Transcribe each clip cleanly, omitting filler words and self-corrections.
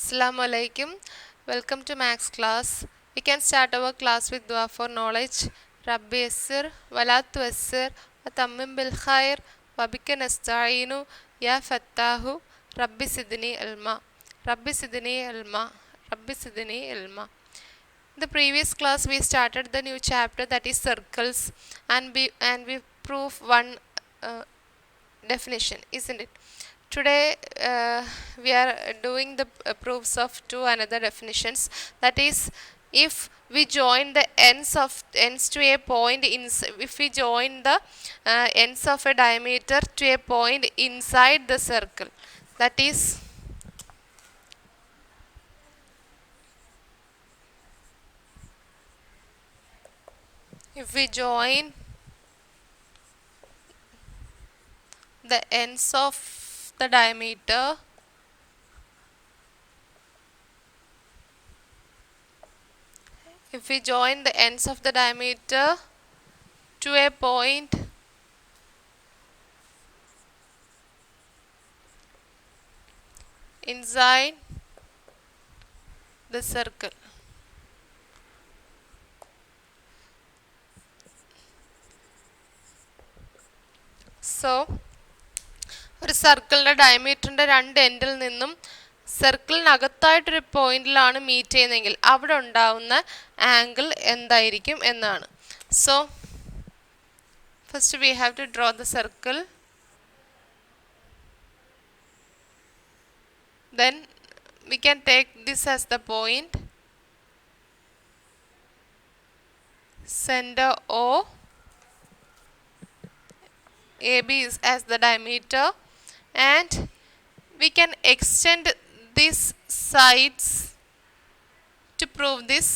Assalamu alaikum. Welcome to Max class. We can start our class with dua for knowledge. Rabbi yassir wala tuyassir wa tammim bil khair wa bika nasta'inu ya fattahu Rabbi sidni ilma. Rabbi sidni ilma. Rabbi sidni ilma. In the previous class we started the new chapter, that is circles, and we prove one definition, isn't it? Today we are doing the proofs of two another definitions, that is, if we join the ends to a point if we join the ends of a diameter to a point inside the circle, that is, if we join the ends of the diameter to a point inside the circle, so ഒരു സർക്കിളിൻ്റെ ഡയമീറ്ററിൻ്റെ രണ്ട് എൻഡിൽ നിന്നും സർക്കിളിനകത്തായിട്ടൊരു പോയിന്റിലാണ് meet ചെയ്യുന്നതെങ്കിൽ അവിടെ ഉണ്ടാവുന്ന angle എന്തായിരിക്കും എന്നാണ്. So first we have to draw the circle, then we can take this as the point, center O, AB is as the diameter, and we can extend these sides to prove this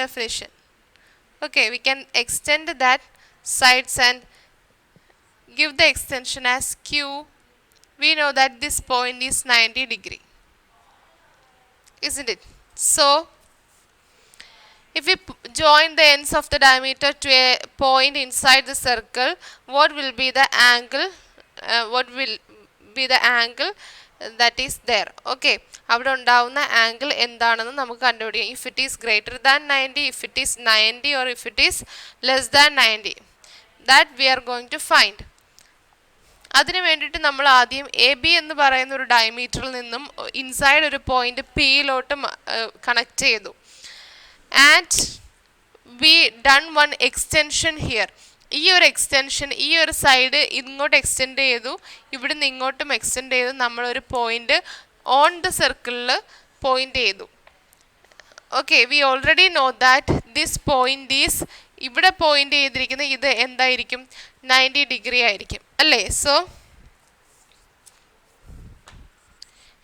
definition. Okay, we can extend that sides and give the extension as Q. We know that this point is 90 degree, isn't it? So if we join the ends of the diameter to a point inside the circle, what will be the angle? That is there. Okay, അവിടെ ഉണ്ടാവുന്ന angle എന്താണെന്ന് നമുക്ക് കണ്ടുപിടിക്കാം. If it is greater than 90, if it is 90, or if it is less than 90, that we are going to find. അതിന് വേണ്ടിയിട്ട് നമ്മൾ ആദ്യം A B എന്ന് പറയുന്ന ഒരു ഡയമീറ്ററിൽ നിന്നും ഇൻസൈഡ് ഒരു പോയിന്റ് പിയിലോട്ട് കണക്ട് ചെയ്തു. And we done one extension here. ഈ ഒരു എക്സ്റ്റൻഷൻ, ഈ ഒരു സൈഡ് ഇങ്ങോട്ട് എക്സ്റ്റെൻഡ് ചെയ്തു, ഇവിടുന്ന് ഇങ്ങോട്ടും എക്സ്റ്റെൻഡ് ചെയ്തു, നമ്മളൊരു പോയിന്റ് ഓൺ ദ സർക്കിളിൽ പോയിന്റ് ചെയ്തു. Okay, we already know that this point is, ഇവിടെ പോയിന്റ് ചെയ്തിരിക്കുന്ന ഇത് എന്തായിരിക്കും? 90 ഡിഗ്രി ആയിരിക്കും അല്ലേ? സോ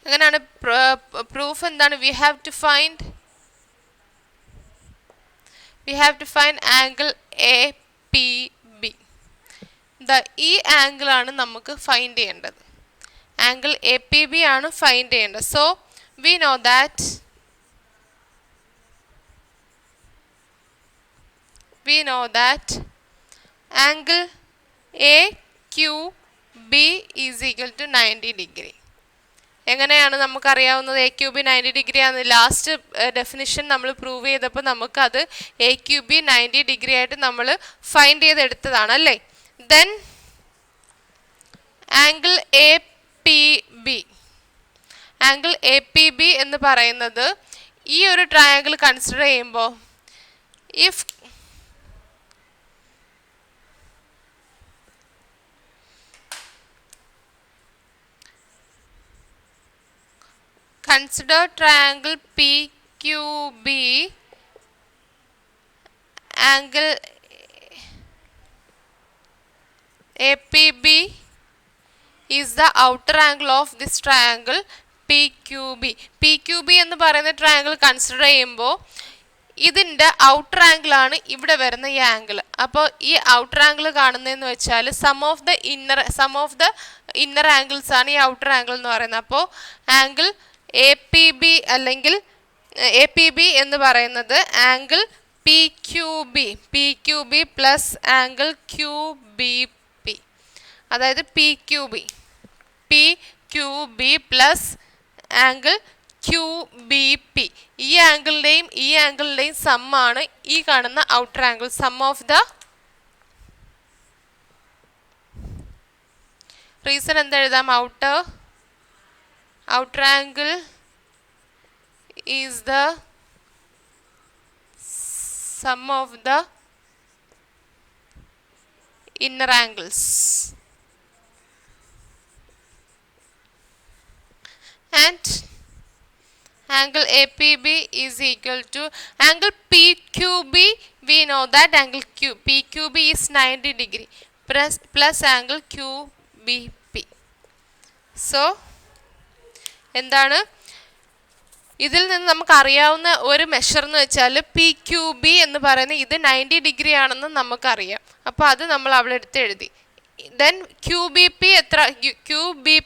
അങ്ങനെയാണ് പ്രൂഫ് എന്താണ്? We have to find angle APB. ഈ ആംഗിൾ ആണ് നമുക്ക് ഫൈൻഡ് ചെയ്യേണ്ടത്. ആംഗിൾ APB ആണ് ഫൈൻഡ് ചെയ്യേണ്ടത്. So we know that angle AQB is equal to 90 degree. എങ്ങനെയാണ് നമുക്കറിയാവുന്നത് എ ക്യു ബി 90 ഡിഗ്രി ആണ്? ലാസ്റ്റ് ഡെഫിനിഷൻ നമ്മൾ പ്രൂവ് ചെയ്തപ്പോൾ നമുക്കത് എ ക്യു ബി 90 ഡിഗ്രി ആയിട്ട് നമ്മൾ ഫൈൻഡ് ചെയ്തെടുത്തതാണ് അല്ലേ? Then angle A P B എന്ന് പറയുന്നത് ഈ ഒരു ട്രയാങ്കിൾ കൺസിഡർ ചെയ്യുമ്പോൾ, if consider triangle PQB, angle APB is the outer angle of this triangle PQB. PQB എന്ന് പറയുന്ന ട്രയാങ്കിൾ കൺസിഡർ ചെയ്യുമ്പോൾ ഇതിൻ്റെ ഔട്ടർ ആംഗിൾ ആണ് ഇവിടെ വരുന്ന ഈ ആംഗിൾ. അപ്പോൾ ഈ ഔട്ടർ ആംഗിൾ കാണുന്നതെന്ന് വെച്ചാൽ sum of the inner angles ആണ് ഈ ഔട്ടർ ആംഗിൾ എന്ന് പറയുന്നത്. അപ്പോൾ ആംഗിൾ APB അല്ലെങ്കിൽ APB എന്ന് പറയുന്നത് angle PQB plus angle QBP, അതായത് PQB plus angle Q B P. ഈ ആംഗിളിൻ്റെയും ഈ ആംഗിളിൻ്റെയും സമ്മാണ് ഈ കാണുന്ന outer angle. Sum of the reason എന്തെഴുതാം? Outer angle is the sum of the inner angles. And angle APB is equal to angle PQB. We know that angle PQB is 90 degree plus angle QBP. So എന്താണ് ഇതിൽ നിന്ന് നമുക്ക് അറിയാവുന്ന ഒരു measure എന്ന് വെച്ചാൽ P Q B എന്ന് പറയുന്നത് ഇത് 90 ഡിഗ്രി ആണെന്ന് നമുക്കറിയാം. അപ്പോൾ അത് നമ്മൾ അവിടെ എടുത്ത് എഴുതി. ദെൻ ക്യു ബി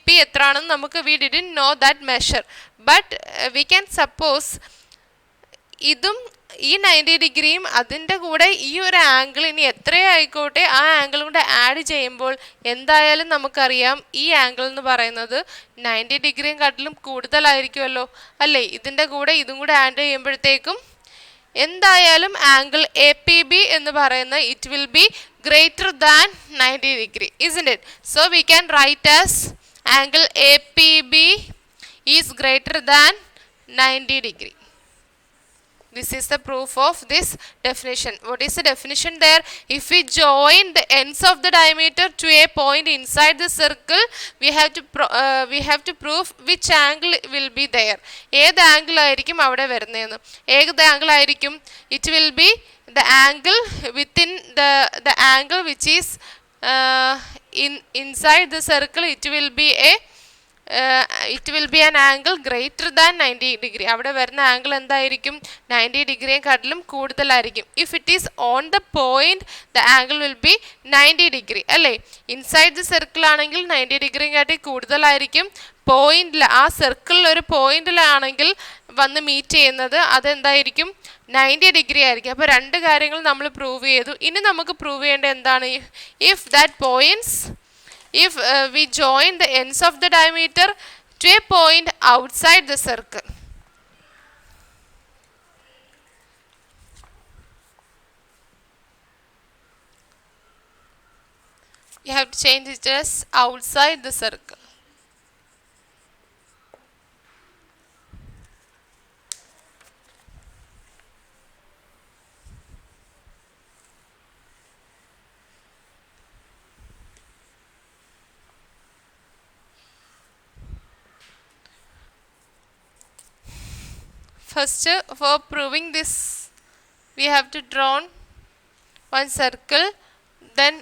പി എത്ര ആണെന്ന് നമുക്ക് we didn't know that measure, but we can suppose ഇതും ഈ 90 ഡിഗ്രിയും അതിൻ്റെ കൂടെ ഈ ഒരു ആംഗിൾ ഇനി എത്രയായിക്കോട്ടെ ആ ആംഗിളും കൂടെ ആഡ് ചെയ്യുമ്പോൾ എന്തായാലും നമുക്കറിയാം ഈ ആംഗിൾ എന്ന് പറയുന്നത് 90 ഡിഗ്രിയും കാട്ടിലും കൂടുതലായിരിക്കുമല്ലോ അല്ലേ. ഇതിൻ്റെ കൂടെ ഇതും കൂടെ ആഡ് ചെയ്യുമ്പോഴത്തേക്കും എന്തായാലും ആംഗിൾ എ പി ബി എന്ന് പറയുന്ന it will be greater than 90 degree, isn't it? So we can write as angle APB is greater than 90 degree. This is the proof of this definition. What is the definition there? If we join the ends of the diameter to a point inside the circle, we have to prove which angle will be there. ഏത് angle ആയിരിക്കും അവിടെ വരുന്നതെന്ന്. ഏത് angle ആയിരിക്കും? It will be the angle within the angle which is inside the circle. It will be an angle greater than 90 degree. അവിടെ വരുന്ന angle എന്തായിരിക്കും? 90 ഡിഗ്രിയെ കാട്ടിലും കൂടുതലായിരിക്കും. If it is on the point the angle will be 90 degree അല്ലേ. Inside the circle ആണെങ്കിൽ 90 ഡിഗ്രിയെ കാട്ടി കൂടുതലായിരിക്കും. പോയിന്റിൽ ആ സർക്കിളിൽ ഒരു പോയിന്റിലാണെങ്കിൽ വന്ന് മീറ്റ് ചെയ്യുന്നത് അതെന്തായിരിക്കും? 90 ഡിഗ്രി ആയിരിക്കും. അപ്പോൾ രണ്ട് കാര്യങ്ങൾ നമ്മൾ പ്രൂവ് ചെയ്തു. ഇനി നമുക്ക് പ്രൂവ് ചെയ്യേണ്ടത് എന്താണ്? If that points if we join the ends of the diameter to a point outside the circle. You have to change it as outside the circle. First, for proving this, we have to draw one circle, then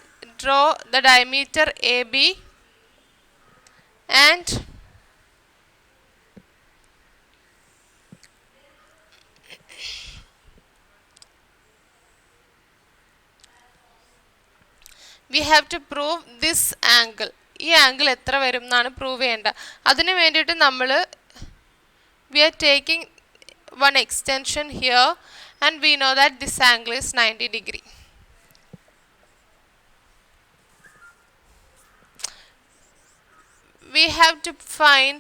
draw the diameter AB and we have to prove this angle. ഈ angle എത്ര വരും എന്നാണ് prove ചെയ്യേണ്ടത്. അതിനു വേണ്ടിയിട്ട് നമ്മൾ we are taking one extension here and we know that this angle is 90 degree. We have to find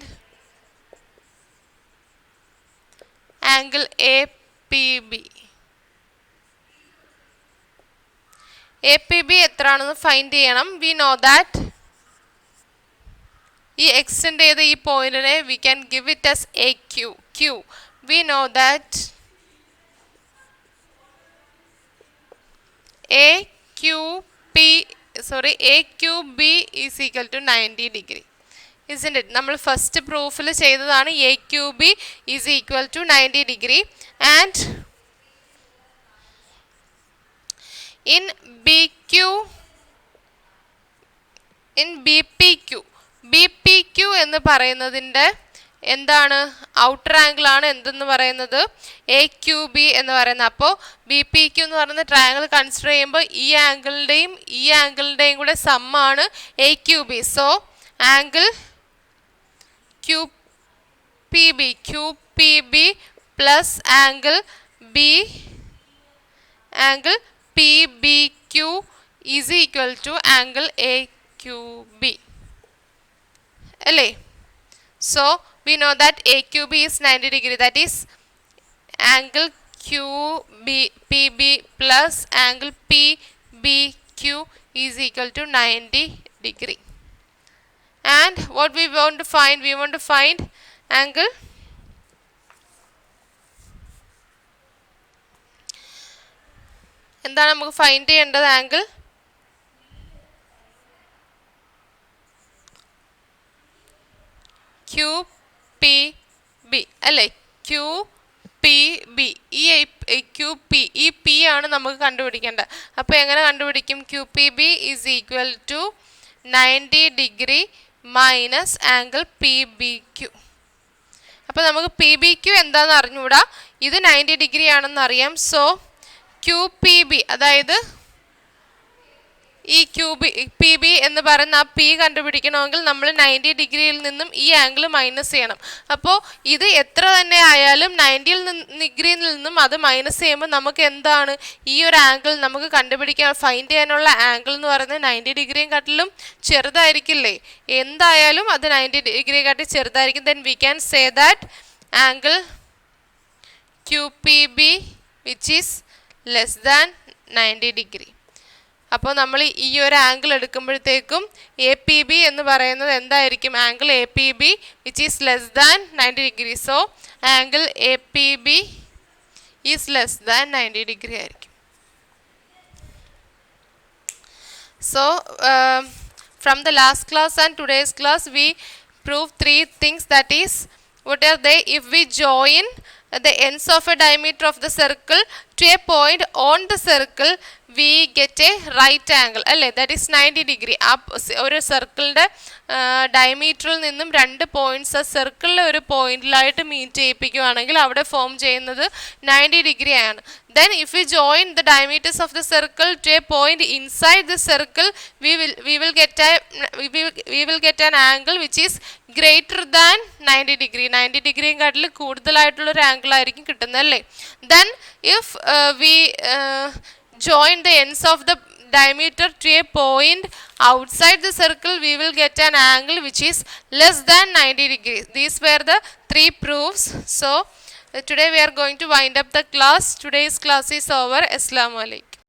angle APB. APB എത്രയാണെന്ന് find ചെയ്യണം. We know that ഈ എക്സ്റ്റെൻഡ് ചെയ്ത ഈ പോയിന്റിനെ we can give it as AQ. We know that AQB is equal to 90 degree, isn't it? നമ്മൾ first പ്രൂഫിൽ ചെയ്തതാണ് AQB is equal to 90 degree and in BPQ എന്ന് പറയുന്നതിൻ്റെ എന്താണ്? ഔട്ടർ ആംഗിൾ ആണ് എന്തെന്ന് പറയുന്നത്? AQB എന്ന് പറയുന്നത്. അപ്പോൾ BPQ എന്ന് പറയുന്ന ട്രയാങ്കിൾ കൺസിഡർ ചെയ്യുമ്പോൾ ഈ ആംഗിളിൻ്റെയും കൂടെ സമ്മാണ് AQB. So angle QPB plus angle PBQ is equal to angle AQB അല്ലേ. So we know that AQB is 90 degree, that is angle PB plus angle PBQ is equal to 90 degree. And what we want to find? We want to find angle എന്താണ് നമുക്ക് find ചെയ്യേണ്ടത്? Angle QPB അല്ലേ? QPB ഈ QP ഈ P ആണ് നമുക്ക് കണ്ടുപിടിക്കേണ്ടത്. അപ്പോൾ എങ്ങനെ കണ്ടുപിടിക്കും? QPB is equal to 90 degree minus angle PBQ. അപ്പോൾ നമുക്ക് PBQ എന്താണെന്ന് അറിഞ്ഞുകൂടാ, ഇത് 90 ഡിഗ്രി ആണെന്ന് അറിയാം. സോ QPB അതായത് ഈ PB എന്ന് പറയുന്ന ആ P കണ്ടുപിടിക്കണമെങ്കിൽ നമ്മൾ 90 ഡിഗ്രിയിൽ നിന്നും ഈ ആംഗിൾ മൈനസ് ചെയ്യണം. അപ്പോൾ ഇത് എത്ര തന്നെ ആയാലും 90 ഡിഗ്രിയിൽ നിന്നും അത് മൈനസ് ചെയ്യുമ്പോൾ നമുക്ക് എന്താണ് ഈ ഒരു ആംഗിൾ നമുക്ക് കണ്ടുപിടിക്കാൻ ഫൈൻഡ് ചെയ്യാനുള്ള ആംഗിൾ എന്ന് പറയുന്നത് 90 ഡിഗ്രിയും കാട്ടിലും ചെറുതായിരിക്കില്ലേ? എന്തായാലും അത് 90 ഡിഗ്രി കാട്ടി ചെറുതായിരിക്കും. Then we can say that angle QPB which is less than 90 degree. അപ്പോൾ നമ്മൾ ഈ ഒരു ആംഗിൾ എടുക്കുമ്പോഴത്തേക്കും APB എന്ന് പറയുന്നത് എന്തായിരിക്കും? Angle APB which is less than 90 degree. So angle APB is less than 90 degree ആയിരിക്കും. So from the last class and today's class we prove 3 things, that is, what are they? If we join the ends of a diameter of the circle to a point on the circle, we get a right angle അല്ലേ? that is 90 degree. ആ ഒരു സർക്കിളിൻ്റെ ഡയമീറ്ററിൽ നിന്നും 2 points ആ സർക്കിളിലെ ഒരു പോയിന്റിലായിട്ട് meet ചെയ്യിപ്പിക്കുകയാണെങ്കിൽ അവിടെ form ചെയ്യുന്നത് 90 degree ആണ്. Then if we join the diameters of the circle to a point inside the circle, we will get an angle which is greater than 90 degree. 90 ഡിഗ്രിയും കാട്ടിൽ കൂടുതലായിട്ടുള്ളൊരു ആംഗിൾ ആയിരിക്കും കിട്ടുന്നത് അല്ലേ? Then if we join the ends of the diameter to a point outside the circle, we will get an angle which is less than 90 degrees. These were the 3 proofs. So today we are going to wind up the class. Today's class is over. Assalamu alaikum.